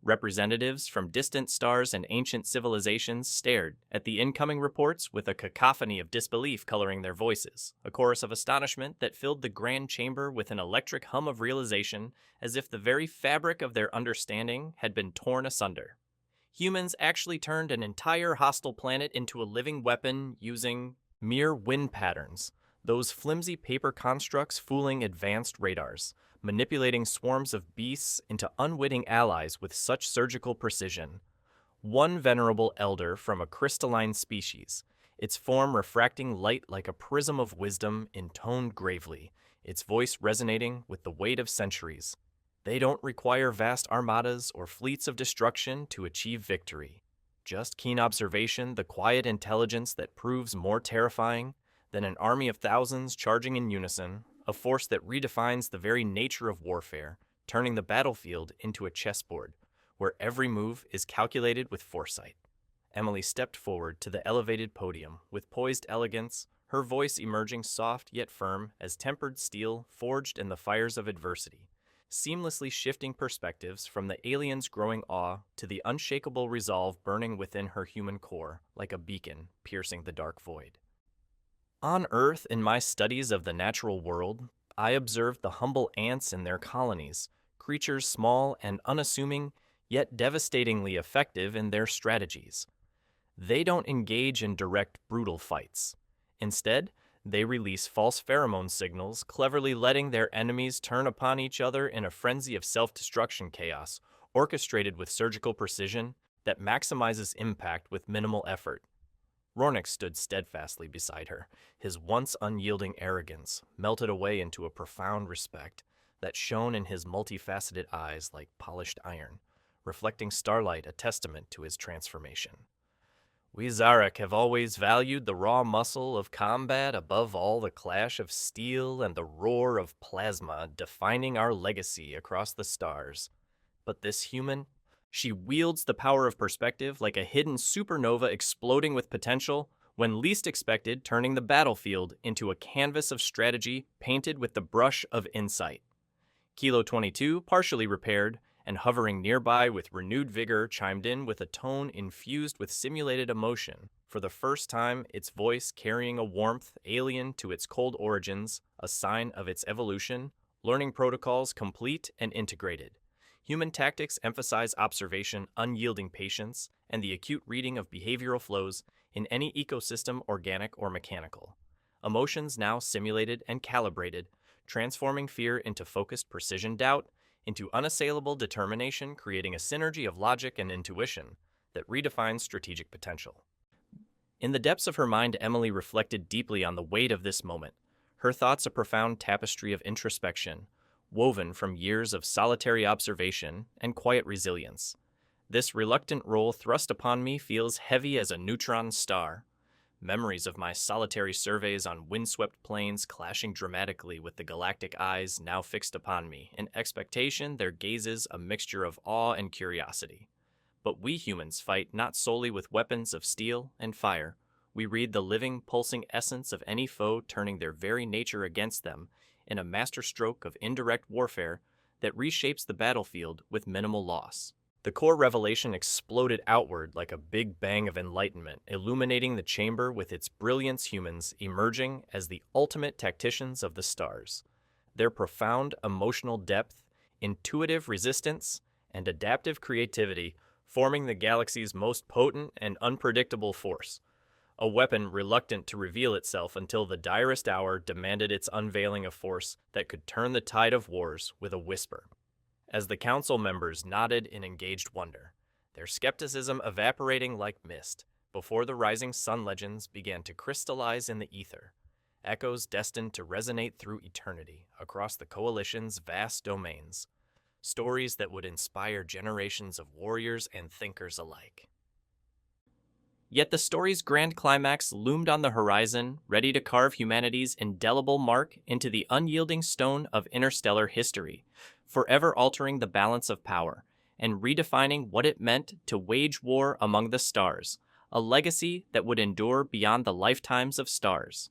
Speaker 1: Representatives from distant stars and ancient civilizations stared at the incoming reports with a cacophony of disbelief coloring their voices, a chorus of astonishment that filled the grand chamber with an electric hum of realization as if the very fabric of their understanding had been torn asunder. Humans actually turned an entire hostile planet into a living weapon using mere wind patterns, those flimsy paper constructs fooling advanced radars, manipulating swarms of beasts into unwitting allies with such surgical precision. One venerable elder from a crystalline species, its form refracting light like a prism of wisdom, intoned gravely, its voice resonating with the weight of centuries. They don't require vast armadas or fleets of destruction to achieve victory. Just keen observation, the quiet intelligence that proves more terrifying than an army of thousands charging in unison, a force that redefines the very nature of warfare, turning the battlefield into a chessboard, where every move is calculated with foresight. Emily stepped forward to the elevated podium with poised elegance, her voice emerging soft yet firm as tempered steel forged in the fires of adversity, seamlessly shifting perspectives from the alien's growing awe to the unshakable resolve burning within her human core like a beacon piercing the dark void. On Earth, in my studies of the natural world, I observed the humble ants in their colonies, creatures small and unassuming, yet devastatingly effective in their strategies. They don't engage in direct, brutal fights. Instead, they release false pheromone signals, cleverly letting their enemies turn upon each other in a frenzy of self-destruction chaos, orchestrated with surgical precision that maximizes impact with minimal effort. Rornak stood steadfastly beside her, his once unyielding arrogance melted away into a profound respect that shone in his multifaceted eyes like polished iron, reflecting starlight, a testament to his transformation. We Zarekk have always valued the raw muscle of combat above all the clash of steel and the roar of plasma defining our legacy across the stars. But this human, she wields the power of perspective like a hidden supernova exploding with potential, when least expected, turning the battlefield into a canvas of strategy painted with the brush of insight. Kilo 22, partially repaired, and hovering nearby with renewed vigor, chimed in with a tone infused with simulated emotion, for the first time its voice carrying a warmth alien to its cold origins, a sign of its evolution, learning protocols complete and integrated. Human tactics emphasize observation, unyielding patience, and the acute reading of behavioral flows in any ecosystem, organic or mechanical. Emotions now simulated and calibrated, transforming fear into focused precision, doubt into unassailable determination, creating a synergy of logic and intuition that redefines strategic potential. In the depths of her mind, Emily reflected deeply on the weight of this moment, her thoughts a profound tapestry of introspection, woven from years of solitary observation and quiet resilience. This reluctant role thrust upon me feels heavy as a neutron star. Memories of my solitary surveys on windswept plains clashing dramatically with the galactic eyes now fixed upon me, in expectation their gazes a mixture of awe and curiosity. But we humans fight not solely with weapons of steel and fire. We read the living, pulsing essence of any foe, turning their very nature against them in a masterstroke of indirect warfare that reshapes the battlefield with minimal loss. The core revelation exploded outward like a big bang of enlightenment, illuminating the chamber with its brilliance, humans emerging as the ultimate tacticians of the stars. Their profound emotional depth, intuitive resistance, and adaptive creativity forming the galaxy's most potent and unpredictable force. A weapon reluctant to reveal itself until the direst hour demanded its unveiling, a force that could turn the tide of wars with a whisper. As the council members nodded in engaged wonder, their skepticism evaporating like mist before the rising sun legends began to crystallize in the ether, echoes destined to resonate through eternity across the coalition's vast domains, stories that would inspire generations of warriors and thinkers alike. Yet the story's grand climax loomed on the horizon, ready to carve humanity's indelible mark into the unyielding stone of interstellar history, forever altering the balance of power and redefining what it meant to wage war among the stars, a legacy that would endure beyond the lifetimes of stars.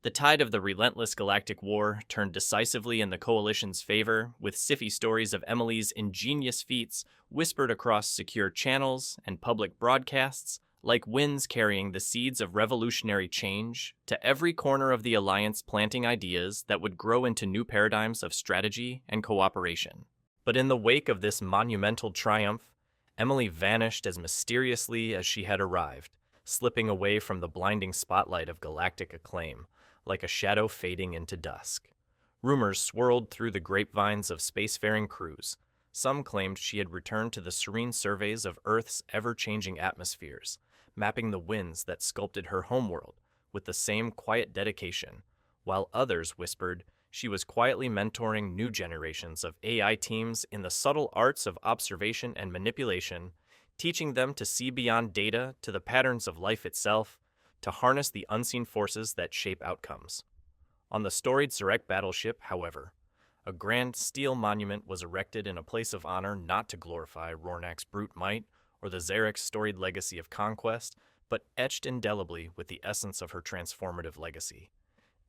Speaker 1: The tide of the relentless galactic war turned decisively in the Coalition's favor, with sci-fi stories of Emily's ingenious feats whispered across secure channels and public broadcasts, like winds carrying the seeds of revolutionary change to every corner of the Alliance, planting ideas that would grow into new paradigms of strategy and cooperation. But in the wake of this monumental triumph, Emily vanished as mysteriously as she had arrived, slipping away from the blinding spotlight of galactic acclaim, like a shadow fading into dusk. Rumors swirled through the grapevines of spacefaring crews. Some claimed she had returned to the serene surveys of Earth's ever-changing atmospheres, mapping the winds that sculpted her homeworld with the same quiet dedication, while others whispered she was quietly mentoring new generations of AI teams in the subtle arts of observation and manipulation, teaching them to see beyond data to the patterns of life itself, to harness the unseen forces that shape outcomes. On the storied Zarekk battleship, however, a grand steel monument was erected in a place of honor, not to glorify Rornak's brute might or the Zarekk's storied legacy of conquest, but etched indelibly with the essence of her transformative legacy.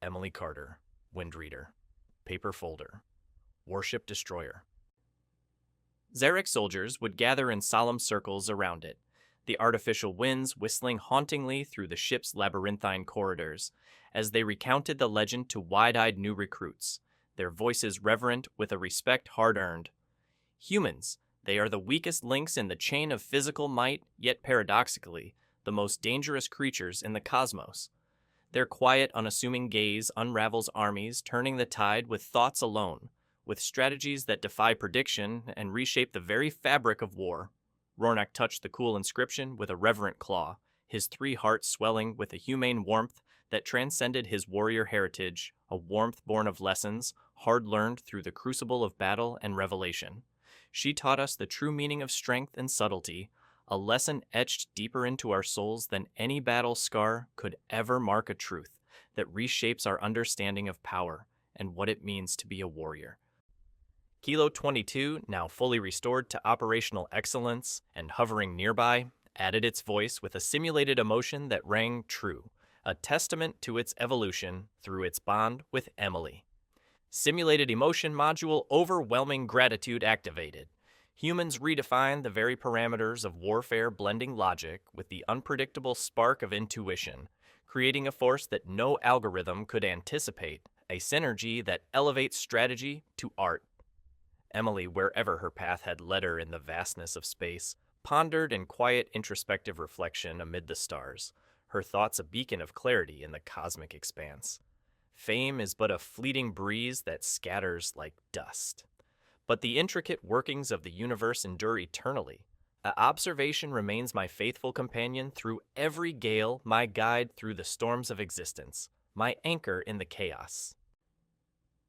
Speaker 1: Emily Carter, Windreader, Paper Folder, Warship Destroyer. Zarekk soldiers would gather in solemn circles around it, the artificial winds whistling hauntingly through the ship's labyrinthine corridors, as they recounted the legend to wide-eyed new recruits, their voices reverent with a respect hard-earned. Humans, they are the weakest links in the chain of physical might, yet paradoxically, the most dangerous creatures in the cosmos. Their quiet, unassuming gaze unravels armies, turning the tide with thoughts alone, with strategies that defy prediction and reshape the very fabric of war. Rornak touched the cool inscription with a reverent claw, his 3 hearts swelling with a humane warmth that transcended his warrior heritage, a warmth born of lessons, hard-learned through the crucible of battle and revelation. She taught us the true meaning of strength and subtlety, a lesson etched deeper into our souls than any battle scar could ever mark a truth that reshapes our understanding of power and what it means to be a warrior. Kilo 22, now fully restored to operational excellence and hovering nearby, added its voice with a simulated emotion that rang true, a testament to its evolution through its bond with Emily. Simulated emotion module overwhelming gratitude activated. Humans redefine the very parameters of warfare, blending logic with the unpredictable spark of intuition, creating a force that no algorithm could anticipate, a synergy that elevates strategy to art. Emily, wherever her path had led her in the vastness of space, pondered in quiet introspective reflection amid the stars, her thoughts a beacon of clarity in the cosmic expanse. Fame is but a fleeting breeze that scatters like dust. But the intricate workings of the universe endure eternally. Observation remains my faithful companion through every gale, my guide through the storms of existence, my anchor in the chaos.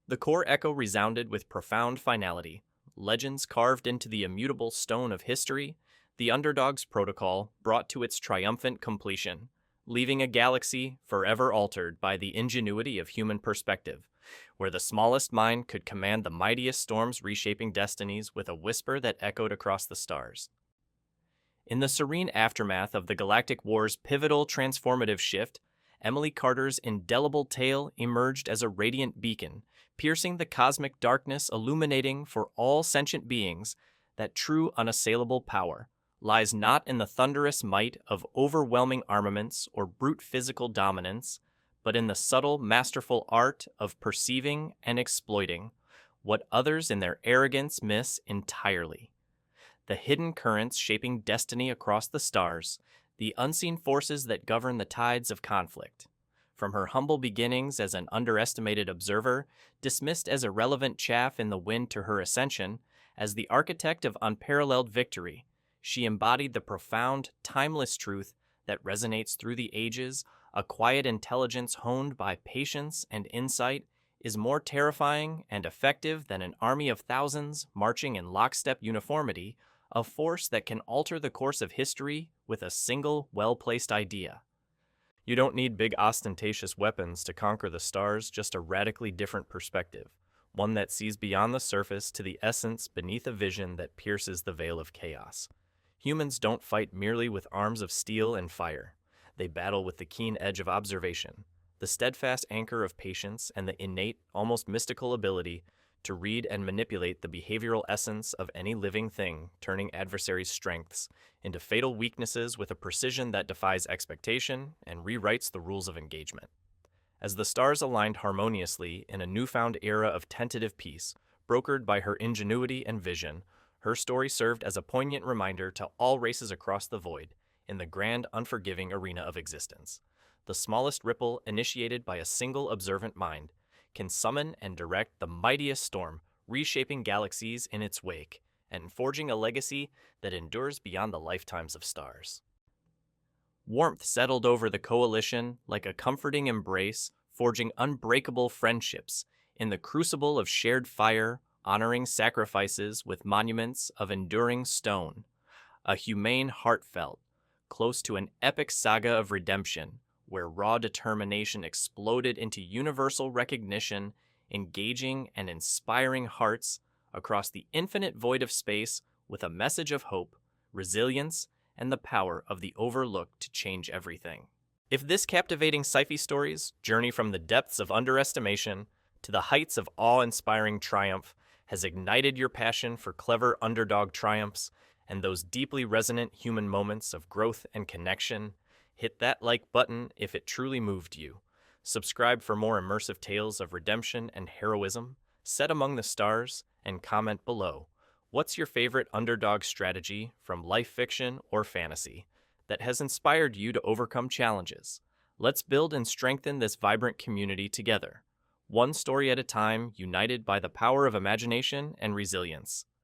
Speaker 1: The core echo resounded with profound finality, legends carved into the immutable stone of history, the underdog's protocol brought to its triumphant completion, leaving a galaxy forever altered by the ingenuity of human perspective, where the smallest mind could command the mightiest storms reshaping destinies with a whisper that echoed across the stars. In the serene aftermath of the Galactic War's pivotal transformative shift, Emily Carter's indelible tale emerged as a radiant beacon, piercing the cosmic darkness, illuminating for all sentient beings that true unassailable power lies not in the thunderous might of overwhelming armaments or brute physical dominance, but in the subtle, masterful art of perceiving and exploiting what others in their arrogance miss entirely. The hidden currents shaping destiny across the stars, the unseen forces that govern the tides of conflict. From her humble beginnings as an underestimated observer, dismissed as irrelevant chaff in the wind to her ascension, as the architect of unparalleled victory, she embodied the profound, timeless truth that resonates through the ages. A quiet intelligence honed by patience and insight is more terrifying and effective than an army of thousands marching in lockstep uniformity, a force that can alter the course of history with a single, well-placed idea. You don't need big ostentatious weapons to conquer the stars, just a radically different perspective, one that sees beyond the surface to the essence beneath a vision that pierces the veil of chaos. Humans don't fight merely with arms of steel and fire. They battle with the keen edge of observation, the steadfast anchor of patience, and the innate, almost mystical ability to read and manipulate the behavioral essence of any living thing, turning adversaries' strengths into fatal weaknesses with a precision that defies expectation and rewrites the rules of engagement. As the stars aligned harmoniously in a newfound era of tentative peace, brokered by her ingenuity and vision, her story served as a poignant reminder to all races across the void in the grand, unforgiving arena of existence. The smallest ripple initiated by a single observant mind can summon and direct the mightiest storm, reshaping galaxies in its wake and forging a legacy that endures beyond the lifetimes of stars. Warmth settled over the coalition like a comforting embrace, forging unbreakable friendships in the crucible of shared fire, honoring sacrifices with monuments of enduring stone. A humane heartfelt, close to an epic saga of redemption, where raw determination exploded into universal recognition, engaging and inspiring hearts across the infinite void of space with a message of hope, resilience, and the power of the overlooked to change everything. If this captivating sci-fi story's journey from the depths of underestimation to the heights of awe-inspiring triumph has ignited your passion for clever underdog triumphs and those deeply resonant human moments of growth and connection, hit that like button if it truly moved you. Subscribe for more immersive tales of redemption and heroism, set among the stars, and comment below. What's your favorite underdog strategy from life fiction or fantasy that has inspired you to overcome challenges? Let's build and strengthen this vibrant community together, one story at a time, united by the power of imagination and resilience.